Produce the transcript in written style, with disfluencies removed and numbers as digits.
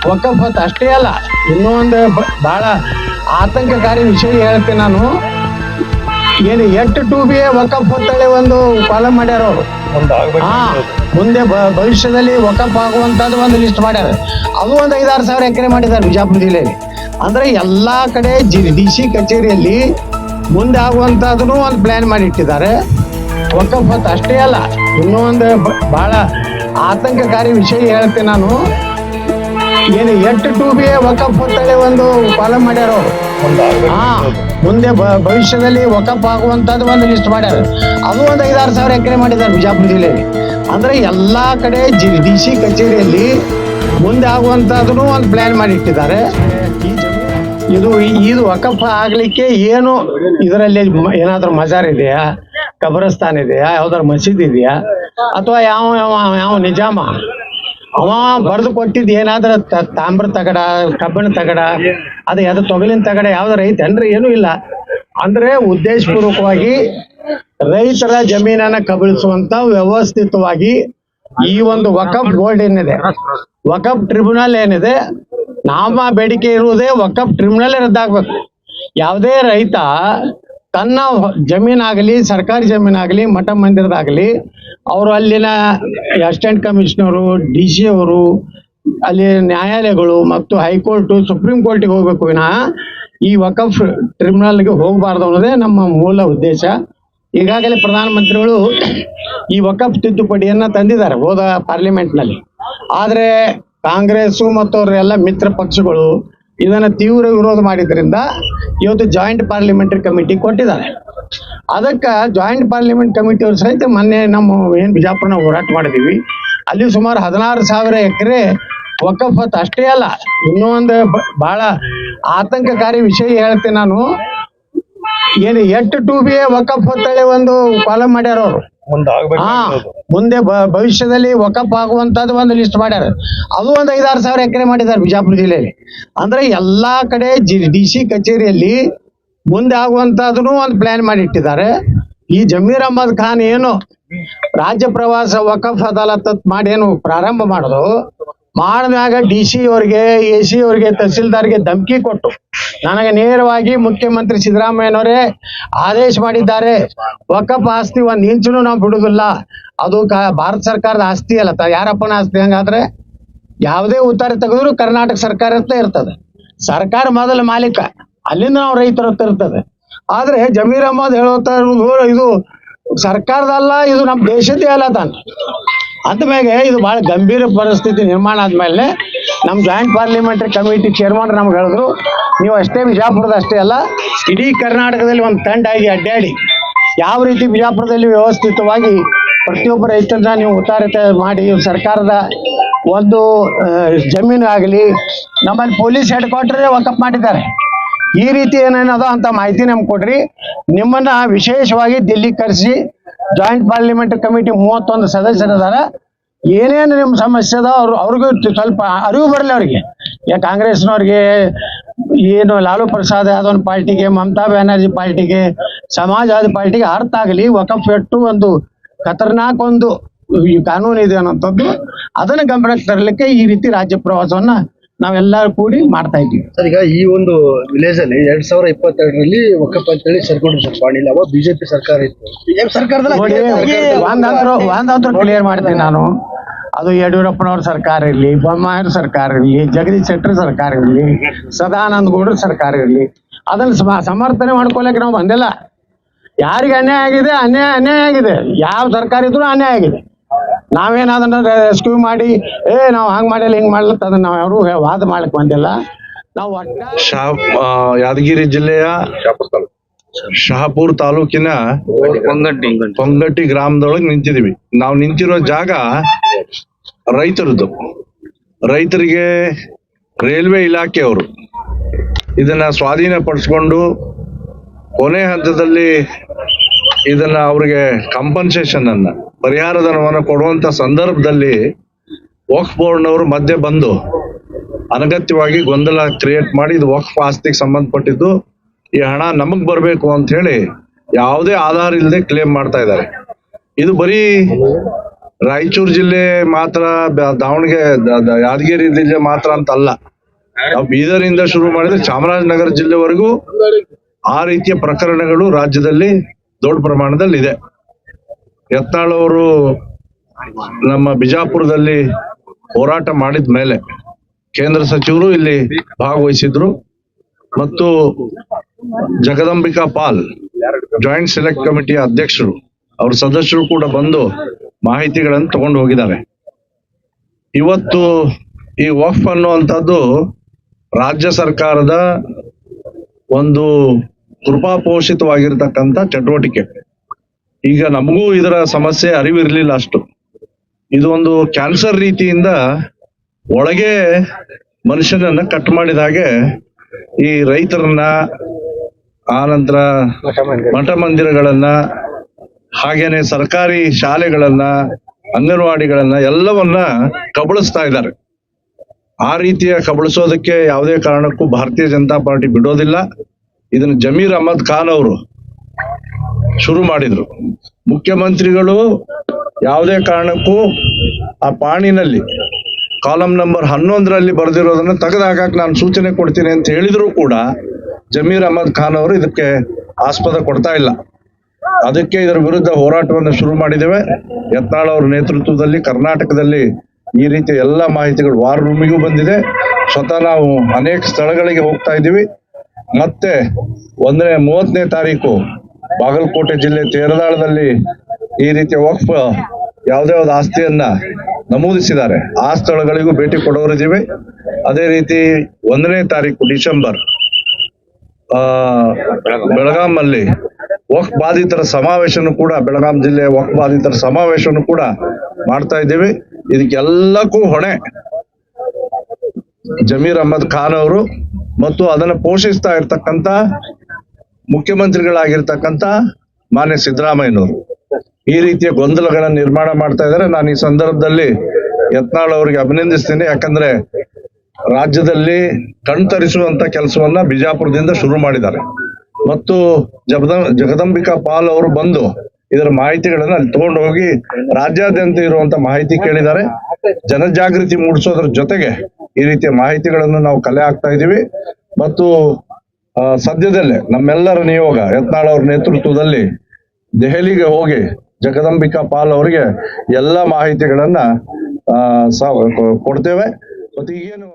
ವಕಫ್ ಅಂತ ಅಷ್ಟೇ ಅಲ್ಲ, ಇನ್ನೂ ಒಂದು ಬಹಳ ಆತಂಕಕಾರಿ ವಿಷಯ ಹೇಳ್ತೀನಿ ನಾನು. ಏನು 8 2B ವಕಫ್ ಅಂತೇಳಿ ಒಂದು ಕಾಲಮ್ ಮಾಡ್ಯಾರ ಅವರು. ಮುಂದೆ ಭವಿಷ್ಯದಲ್ಲಿ ವಕಫ್ ಆಗುವಂತದ್ದು ಒಂದು ಲಿಸ್ಟ್ ಮಾಡ್ಯಾರ. ಅದು ಒಂದು 5-6 ಸಾವಿರ ಎಕರೆ ಮಾಡಿದ್ದಾರೆ ಬಿಜಾಪುರ ಜಿಲ್ಲೆಯಲ್ಲಿ. ಅಂದ್ರೆ ಎಲ್ಲಾ ಕಡೆ DC ಕಚೇರಿಯಲ್ಲಿ ಮುಂದೆ ಆಗುವಂತದನ್ನು ಒಂದು ಪ್ಲಾನ್ ಮಾಡಿ ಇಟ್ಟಿದ್ದಾರೆ. ವಕಫ್ ಅಂತ ಅಷ್ಟೇ ಅಲ್ಲ, ಇನ್ನೂ ಒಂದು ಬಹಳ ಆತಂಕಕಾರಿ ವಿಷಯ ಹೇಳ್ತೀನಿ ನಾನು. ಏನು 8 2B ವಕಫ್ ಅಂತೇಳಿ ಒಂದು ಕಾಲಮ್ ಮಾಡ್ಯಾರ ಅವರು. ಮುಂದೆ ಭವಿಷ್ಯದಲ್ಲಿ ವಕಫ್ ಆಗುವಂತದ್ದು ಒಂದು ಲಿಸ್ಟ್ ಮಾಡ್ಯಾರ. ಅದು ಒಂದು 5-6 ಸಾವಿರ ಎಕರೆ ಮಾಡಿದ್ದಾರೆ ಬಿಜಾಪುರ ಜಿಲ್ಲೆಯಲ್ಲಿ. ಅಂದ್ರೆ ಎಲ್ಲಾ ಕಡೆ DC ಕಚೇರಿಯಲ್ಲಿ ಮುಂದೆ ಆಗುವಂತದನ್ನು ಒಂದು ಪ್ಲಾನ್ ಮಾಡಿ ಇಟ್ಟಿದ್ದಾರೆ. ಇದು ವಕಫ್ ಆಗ್ಲಿಕ್ಕೆ ಏನು ಇದರಲ್ಲಿ ಏನಾದ್ರೂ ಮಜಾರ್ ಇದೆಯಾ, ಕಬ್ರಸ್ತಾನ್ ಇದೆಯಾ, ಯಾವ್ದಾರು ಮಸೀದ್ ಇದೆಯಾ, ಅಥವಾ ಯಾವ ನಿಜಾಮ ಅವ ಬರೆದು ಕೊಟ್ಟಿದ್ ಏನಾದ್ರ ತಾಮ್ರ ತಗಡ, ಕಬ್ಬಿಣ ತಗಡ, ಅದು ಯಾವ್ದು ತೊಗಲಿನ ತಗಡ ಯಾವ್ದಾರ ಐತೇನ್ರಿ? ಏನೂ ಇಲ್ಲ. ಅಂದ್ರೆ ಉದ್ದೇಶಪೂರ್ವಕವಾಗಿ ರೈತರ ಜಮೀನನ್ನ ಕಬಳಿಸುವಂತ ವ್ಯವಸ್ಥಿತವಾಗಿ ಈ ಒಂದು ವಕಫ್ ಬೋರ್ಡ್ ಏನಿದೆ, ವಕಫ್ ಟ್ರಿಬ್ಯುನಲ್ ಏನಿದೆ, ನಮ್ಮ ಬೇಡಿಕೆ ಇರುವುದೇ ವಕಫ್ ಟ್ರಿಬ್ಯುನಲ್ ರದ್ದಾಗಬೇಕು. ಯಾವುದೇ ರೈತ ತನ್ನ ಜಮೀನಾಗಲಿ, ಸರ್ಕಾರಿ ಜಮೀನಾಗಲಿ, ಮಠ ಮಂದಿರದಾಗಲಿ, ಅವರು ಅಲ್ಲಿನ ಅಸಿಸ್ಟೆಂಟ್ ಕಮಿಷನರು, DC ಅವರು, ಅಲ್ಲಿ ನ್ಯಾಯಾಲಯಗಳು ಮತ್ತು ಹೈಕೋರ್ಟು, ಸುಪ್ರೀಂ ಕೋರ್ಟಿಗೆ ಹೋಗ್ಬೇಕು ವಿನಃ ಈ ವಕಫ್ ಟ್ರಿಬ್ಯುನಲ್ಗೆ ಹೋಗಬಾರ್ದು ಅನ್ನೋದೇ ನಮ್ಮ ಮೂಲ ಉದ್ದೇಶ. ಈಗಾಗಲೇ ಪ್ರಧಾನಮಂತ್ರಿಗಳು ಈ ವಕಫ್ ತಿದ್ದುಪಡಿಯನ್ನ ತಂದಿದ್ದಾರೆ ಹೋದ ಪಾರ್ಲಿಮೆಂಟ್ನಲ್ಲಿ. ಆದರೆ ಕಾಂಗ್ರೆಸ್ ಮತ್ತು ಅವರೆಲ್ಲ ಮಿತ್ರ ಪಕ್ಷಗಳು ಇದನ್ನ ತೀವ್ರ ವಿರೋಧ ಮಾಡಿದ್ರಿಂದ ಇವತ್ತು ಜಾಯಿಂಟ್ ಪಾರ್ಲಿಮೆಂಟರಿ ಕಮಿಟಿ ಕೊಟ್ಟಿದ್ದಾರೆ. ಅದಕ್ಕೆ ಜಾಯಿಂಟ್ ಪಾರ್ಲಿಮೆಂಟ್ ಕಮಿಟಿ ಅವರು ಸಹಿತ ಮೊನ್ನೆ ನಮ್ಮ ಏನ್ ಬಿಜಾಪುರನ ಹೋರಾಟ ಮಾಡಿದೀವಿ. ಅಲ್ಲಿ ಸುಮಾರು 16,000 ಎಕರೆ ವಕಫ್ ಅಂತ ಅಷ್ಟೇ ಅಲ್ಲ, ಇನ್ನೂ ಒಂದು ಬಹಳ ಆತಂಕಕಾರಿ ವಿಷಯ ಹೇಳ್ತೀನಿ ನಾನು. ಏನು 8 2B ವಕಫ್ ಅಂತೇಳಿ ಒಂದು ಕಾಲಮ್ ಮಾಡ್ಯಾರ ಅವರು. ಮುಂದೆ ಭವಿಷ್ಯದಲ್ಲಿ ವಕಫ್ ಆಗುವಂತದ್ದು ಒಂದು ಲಿಸ್ಟ್ ಮಾಡ್ಯಾರ. ಅದು ಒಂದು 5-6 ಸಾವಿರ ಎಕರೆ ಮಾಡಿದ್ದಾರೆ ಬಿಜಾಪುರ ಜಿಲ್ಲೆಯಲ್ಲಿ. ಅಂದ್ರೆ ಎಲ್ಲಾ ಕಡೆ DC ಕಚೇರಿಯಲ್ಲಿ ಮುಂದೆ ಆಗುವಂತದನ್ನು ಒಂದು ಪ್ಲಾನ್ ಮಾಡಿ ಇಟ್ಟಿದ್ದಾರೆ. ಈ ಜಮೀರ್ ಅಹಮದ್ ಖಾನ್ ಏನು ರಾಜ್ಯ ಪ್ರವಾಸ ವಕಫ್ ಅದಾಲತ್ ಮಾಡಿ ಏನು ಪ್ರಾರಂಭ ಮಾಡೋದು, ಮಾಡಿದಾಗ DC ಅವ್ರಿಗೆ, AC ಅವ್ರಿಗೆ, ತಹಸೀಲ್ದಾರ್ಗೆ ಧಮಕಿ ಕೊಟ್ಟು ನನಗೆ ನೇರವಾಗಿ ಮುಖ್ಯಮಂತ್ರಿ ಸಿದ್ದರಾಮಯ್ಯನವರೇ ಆದೇಶ ಮಾಡಿದ್ದಾರೆ, ವಕಫ್ ಆಸ್ತಿ ಒಂದ್ ಇಂಚನು ನಾವು ಬಿಡುದಿಲ್ಲ, ಅದು ಭಾರತ ಸರ್ಕಾರದ ಆಸ್ತಿ ಅಲ್ಲ, ಯಾರಪ್ಪನ ಆಸ್ತಿ. ಹಂಗಾದ್ರೆ ಯಾವುದೇ ಉತ್ತರ ತೆಗೆದ್ರು ಕರ್ನಾಟಕ ಸರ್ಕಾರ ಅಂತ ಇರ್ತದೆ. ಸರ್ಕಾರ ಮೊದಲ ಮಾಲೀಕ, ಅಲ್ಲಿಂದ ನಾವು ರೈತರ ಹತ್ರ ಇರ್ತದೆ. ಆದ್ರೆ ಜಮೀರ್ ಅಹಮದ್ ಹೇಳುತ್ತಾ ಇರುವುದು ಇದು ಸರ್ಕಾರದಲ್ಲ, ಇದು ನಮ್ಮ ದೇಶದ್ದೇ ಅಲ್ಲ ತಾನೆ. ಅಂದಮೇಲೆ ಇದು ಬಹಳ ಗಂಭೀರ ಪರಿಸ್ಥಿತಿ ನಿರ್ಮಾಣ ಆದ್ಮೇಲೆ ನಮ್ಮ ಜಾಯಿಂಟ್ ಪಾರ್ಲಿಮೆಂಟರಿ ಕಮಿಟಿ ಚೇರ್ಮನ್ ನಮ್ಗೆ ಹೇಳಿದ್ರು, ನೀವು ಅಷ್ಟೇ ಬಿಜಾಪುರದ ಅಷ್ಟೇ ಅಲ್ಲ, ಇಡೀ ಕರ್ನಾಟಕದಲ್ಲಿ ಒಂದು ತಂಡ ಆಗಿ ಅಡ್ಡಾಡಿ ಯಾವ ರೀತಿ ಬಿಜಾಪುರದಲ್ಲಿ ವ್ಯವಸ್ಥಿತವಾಗಿ ಪ್ರತಿಯೊಬ್ಬ ರೈತರನ್ನ ನೀವು ಉತ್ತಾರಿತ ಮಾಡಿ ಸರ್ಕಾರದ ಒಂದು ಜಮೀನು ಆಗಲಿ, ನಮ್ಮಲ್ಲಿ ಪೊಲೀಸ್ ಹೆಡ್ ಕ್ವಾರ್ಟರ್ ವಕಫ್ ಮಾಡಿದ್ದಾರೆ. ಈ ರೀತಿ ಏನೇನದ ಅಂತ ಮಾಹಿತಿ ನಮ್ಗೆ ಕೊಡ್ರಿ. ನಿಮ್ಮನ್ನ ವಿಶೇಷವಾಗಿ ದಿಲ್ಲಿ ಕರೆಸಿ ಜಾಯಿಂಟ್ ಪಾರ್ಲಿಮೆಂಟರಿ ಕಮಿಟಿ 31 ಸದಸ್ಯರಿದಾರ, ಏನೇನು ನಿಮ್ಮ ಸಮಸ್ಯೆ ಅದ ಅವ್ರಿಗೂ ಸ್ವಲ್ಪ ಅರಿವು ಬರಲಿ ಅವ್ರಿಗೆ. ಕಾಂಗ್ರೆಸ್ನವ್ರಿಗೆ ಏನು ಲಾಲು ಪ್ರಸಾದ್ ಯಾದವ್ ಪಾರ್ಟಿಗೆ, ಮಮತಾ ಬ್ಯಾನರ್ಜಿ ಪಾರ್ಟಿಗೆ, ಸಮಾಜವಾದಿ ಪಾರ್ಟಿಗೆ ಅರ್ಥ ಆಗಲಿ ವಕಫ್ ಎಷ್ಟು ಒಂದು ಖತರ್ನಾಕ್ ಒಂದು ಕಾನೂನು ಇದೆ ಅನ್ನೋಂಥದ್ದು. ಅದನ್ನ ಗಮನಕ್ಕೆ ತರಲಿಕ್ಕೆ ಈ ರೀತಿ ರಾಜ್ಯ ಪ್ರವಾಸವನ್ನ ನಾವೆಲ್ಲರೂ ಕೂಡಿ ಮಾಡ್ತಾ ಇದ್ದೀವಿ. ಸರ್, ಈಗ ಈ ಒಂದು ವಿಲೇಜ್ ಅಲ್ಲಿ 2022ರಲ್ಲಿ ವಕಫ್ ಅಂತೇಳಿ ಸರ್ಕೊಂಡಿದ್ರು ಪಾಣಿಲ್ಲ, ಅವಾಗ ಬಿಜೆಪಿ ಸರ್ಕಾರ ಇತ್ತು. ಒಂದಂತೂ ಕ್ಲಿಯರ್ ಮಾಡ್ತೀನಿ ನಾನು. ಅದು ಯಡಿಯೂರಪ್ಪನವ್ರ ಸರ್ಕಾರ ಇರಲಿ, ಬೊಮ್ಮಾಯಿಯವ್ರ ಸರ್ಕಾರ ಇರಲಿ, ಜಗದೀಶ್ ಶೆಟ್ಟರ್ ಸರ್ಕಾರ ಇರಲಿ, ಸದಾನಂದ ಗೌಡ್ರ ಸರ್ಕಾರ ಇರಲಿ, ಅದನ್ನ ಸಮರ್ಥನೆ ಮಾಡ್ಕೊಳಕ್ಕೆ ನಾವು ಬಂದಿಲ್ಲ. ಯಾರಿಗೆ ಅನ್ಯಾಯ ಆಗಿದೆ, ಅನ್ಯಾಯ ಆಗಿದೆ. ಯಾವ ಸರ್ಕಾರ ಇದ್ರು ಅನ್ಯಾಯ ಆಗಿದೆ. ನಾವೇನ ಅದನ್ನ ರೆಸ್ಕ್ಯೂ ಮಾಡಿ ನಾವು ಹಂಗ್ ಮಾಡಿಲ್ಲ ಹಿಂಗ್ ಮಾಡ್ಲತ್ತ ಅದನ್ನ ನಾವ್ ಯಾರು ವಾದ ಮಾಡ್ಲಿಕ್ ಬಂದಿಲ್ಲ. ನಾವು ಯಾದಗಿರಿ ಜಿಲ್ಲೆಯ ಶಹಾಪುರ ತಾಲೂಕಿನ ಕೊಂಗಟ್ಟಿ ಗ್ರಾಮದೊಳಗೆ ನಿಂತಿದೀವಿ. ನಾವು ನಿಂತಿರೋ ಜಾಗ ರೈತರದ್ದು. ರೈತರಿಗೆ ರೈಲ್ವೆ ಇಲಾಖೆಯವರು ಇದನ್ನ ಸ್ವಾಧೀನ ಪಡಿಸ್ಕೊಂಡು ಕೊನೆ ಹಂತದಲ್ಲಿ ಇದನ್ನ ಅವ್ರಿಗೆ ಕಾಂಪನ್ಸೇಷನ್ ಅನ್ನ, ಪರಿಹಾರ ಧನವನ್ನು ಕೊಡುವಂತ ಸಂದರ್ಭದಲ್ಲಿ ವಕ್ಫ್ ಬೋರ್ಡ್ನವರು ಮಧ್ಯೆ ಬಂದು ಅನಗತ್ಯವಾಗಿ ಗೊಂದಲ ಕ್ರಿಯೇಟ್ ಮಾಡಿ ಇದು ವಕ್ಫ್ ಆಸ್ತಿಗೆ ಸಂಬಂಧಪಟ್ಟಿದ್ದು, ಈ ಹಣ ನಮಗ್ ಬರ್ಬೇಕು ಅಂತ ಹೇಳಿ ಯಾವುದೇ ಆಧಾರ ಇಲ್ಲದೆ ಕ್ಲೇಮ್ ಮಾಡ್ತಾ ಇದ್ದಾರೆ. ಇದು ಬರೀ ರಾಯಚೂರು ಜಿಲ್ಲೆ ಮಾತ್ರ, ದಾವಣಗೆರೆ, ಯಾದಗಿರಿ ಜಿಲ್ಲೆ ಮಾತ್ರ ಅಂತ ಅಲ್ಲ. ನಾವು ಬೀದರಿಂದ ಶುರು ಮಾಡಿದ್ರೆ ಚಾಮರಾಜನಗರ ಜಿಲ್ಲೆವರೆಗೂ ಆ ರೀತಿಯ ಪ್ರಕರಣಗಳು ರಾಜ್ಯದಲ್ಲಿ ದೊಡ್ಡ ಪ್ರಮಾಣದಲ್ಲಿ ಇದೆ. ಯತ್ನಾಳ್ ಅವರು ನಮ್ಮ ಬಿಜಾಪುರದಲ್ಲಿ ಹೋರಾಟ ಮಾಡಿದ ಮೇಲೆ ಕೇಂದ್ರ ಸಚಿವರು ಇಲ್ಲಿ ಭಾಗವಹಿಸಿದ್ರು ಮತ್ತು ಜಗದಂಬಿಕಾ ಪಾಲ್ ಜಾಯಿಂಟ್ ಸೆಲೆಕ್ಟ್ ಕಮಿಟಿಯ ಅಧ್ಯಕ್ಷರು, ಅವ್ರ ಸದಸ್ಯರು ಕೂಡ ಬಂದು ಮಾಹಿತಿಗಳನ್ನು ತಗೊಂಡು ಹೋಗಿದ್ದಾರೆ. ಇವತ್ತು ಈ ವಕ್ಫ್ ಅನ್ನುವಂಥದ್ದು ರಾಜ್ಯ ಸರ್ಕಾರದ ಒಂದು ಕೃಪಾಪೋಷಿತವಾಗಿರ್ತಕ್ಕಂಥ ಚಟುವಟಿಕೆ. ಈಗ ನಮಗೂ ಇದರ ಸಮಸ್ಯೆ ಅರಿವಿರ್ಲಿಲ್ಲ ಅಷ್ಟು. ಇದು ಒಂದು ಕ್ಯಾನ್ಸರ್ ರೀತಿಯಿಂದ ಒಳಗೆ ಮನುಷ್ಯನನ್ನ ಕಟ್ ಮಾಡಿದ ಹಾಗೆ ಈ ರೈತರನ್ನ, ಆನಂತರ ಮಠ ಮಂದಿರಗಳನ್ನ, ಹಾಗೇನೆ ಸರ್ಕಾರಿ ಶಾಲೆಗಳನ್ನ, ಅಂಗನವಾಡಿಗಳನ್ನ ಎಲ್ಲವನ್ನ ಕಬಳಿಸ್ತಾ ಇದ್ದಾರೆ. ಆ ರೀತಿಯ ಕಬಳಿಸೋದಕ್ಕೆ ಯಾವುದೇ ಕಾರಣಕ್ಕೂ ಭಾರತೀಯ ಜನತಾ ಪಾರ್ಟಿ ಬಿಡೋದಿಲ್ಲ. ಇದನ್ನು ಜಮೀರ್ ಅಹಮದ್ ಖಾನ್ ಅವರು ಶುರು ಮಾಡಿದ್ರು. ಮುಖ್ಯಮಂತ್ರಿಗಳು ಯಾವುದೇ ಕಾರಣಕ್ಕೂ ಆ ಪಾಣಿನಲ್ಲಿ ಕಾಲಂ ನಂಬರ್ 11ರಲ್ಲಿ ಬರೆದಿರೋದನ್ನ ತೆಗೆದುಹಾಕಕ್ಕೆ ನಾನು ಸೂಚನೆ ಕೊಡ್ತೀನಿ ಅಂತ ಹೇಳಿದ್ರು ಕೂಡ ಜಮೀರ್ ಅಹಮದ್ ಖಾನ್ ಅವರು ಇದಕ್ಕೆ ಆಸ್ಪದ ಕೊಡ್ತಾ ಇಲ್ಲ. ಅದಕ್ಕೆ ಇದರ ವಿರುದ್ಧ ಹೋರಾಟವನ್ನು ಶುರು ಮಾಡಿದ್ದೇವೆ. ಯತ್ನಾಳ್ ಅವರ ನೇತೃತ್ವದಲ್ಲಿ ಕರ್ನಾಟಕದಲ್ಲಿ ಈ ರೀತಿಯ ಎಲ್ಲ ಮಾಹಿತಿಗಳು ವಾರ್ ರೂಮಿಗೂ ಬಂದಿದೆ. ಸ್ವತಃ ನಾವು ಅನೇಕ ಸ್ಥಳಗಳಿಗೆ ಹೋಗ್ತಾ ಇದ್ದೀವಿ. ಮತ್ತೆ 30ನೇ ತಾರೀಕು ಬಾಗಲಕೋಟೆ ಜಿಲ್ಲೆ ತೇರದಾಳದಲ್ಲಿ ಈ ರೀತಿಯ ವಕ್ಫ್ ಯಾವುದೇ ಒಂದು ಆಸ್ತಿಯನ್ನ ನಮೂದಿಸಿದ್ದಾರೆ, ಆ ಸ್ಥಳಗಳಿಗೂ ಭೇಟಿ ಕೊಡೋರಿದ್ದೀವಿ. ಅದೇ ರೀತಿ 1ನೇ ತಾರೀಕು ಡಿಸೆಂಬರ್ ಬೆಳಗಾಂನಲ್ಲಿ ವಕ್ಫ್ ಬಾಧಿತರ ಸಮಾವೇಶನು ಕೂಡ, ಬೆಳಗಾಂ ಜಿಲ್ಲೆಯ ವಕ್ಫ್ ಬಾಧಿತರ ಸಮಾವೇಶನು ಕೂಡ ಮಾಡ್ತಾ ಇದ್ದೀವಿ. ಇದಕ್ಕೆಲ್ಲಕ್ಕೂ ಹೊಣೆ ಜಮೀರ್ ಅಹಮದ್ ಖಾನ್ ಅವರು ಮತ್ತು ಅದನ್ನು ಪೋಷಿಸ್ತಾ ಇರ್ತಕ್ಕಂಥ ಮುಖ್ಯಮಂತ್ರಿಗಳಾಗಿರ್ತಕ್ಕಂಥ ಮಾನ್ಯ ಸಿದ್ದರಾಮಯ್ಯನವರು ಈ ರೀತಿಯ ಗೊಂದಲಗಳನ್ನು ನಿರ್ಮಾಣ ಮಾಡ್ತಾ ಇದ್ದಾರೆ. ನಾನು ಈ ಸಂದರ್ಭದಲ್ಲಿ ಯತ್ನಾಳ್ ಅವರಿಗೆ ಅಭಿನಂದಿಸ್ತೇನೆ. ಯಾಕಂದ್ರೆ ರಾಜ್ಯದಲ್ಲಿ ಕಣ್ತರಿಸುವಂತ ಕೆಲಸವನ್ನ ಬಿಜಾಪುರದಿಂದ ಶುರು ಮಾಡಿದ್ದಾರೆ ಮತ್ತು ಜಗದಂಬಿಕಾ ಪಾಲ್ ಅವರು ಬಂದು ಇದರ ಮಾಹಿತಿಗಳನ್ನ ಅಲ್ಲಿ ತಗೊಂಡು ಹೋಗಿ ರಾಜ್ಯಾದ್ಯಂತ ಇರುವಂತ ಮಾಹಿತಿ ಕೇಳಿದ್ದಾರೆ. ಜನಜಾಗೃತಿ ಮೂಡಿಸೋದ್ರ ಜೊತೆಗೆ ಈ ರೀತಿಯ ಮಾಹಿತಿಗಳನ್ನು ನಾವು ಕಲೆ ಹಾಕ್ತಾ ಇದ್ದೀವಿ ಮತ್ತು ಸದ್ಯದಲ್ಲೇ ನಮ್ಮೆಲ್ಲರ ನಿಯೋಗ ಯತ್ನಾಳ್ ಅವರ ನೇತೃತ್ವದಲ್ಲಿ ದೆಹಲಿಗೆ ಹೋಗಿ ಜಗದಂಬಿಕಾ ಪಾಲ್ ಅವರಿಗೆ ಎಲ್ಲ ಮಾಹಿತಿಗಳನ್ನ ಕೊಡ್ತೇವೆ. ಮತ್ತು ಈಗೇನು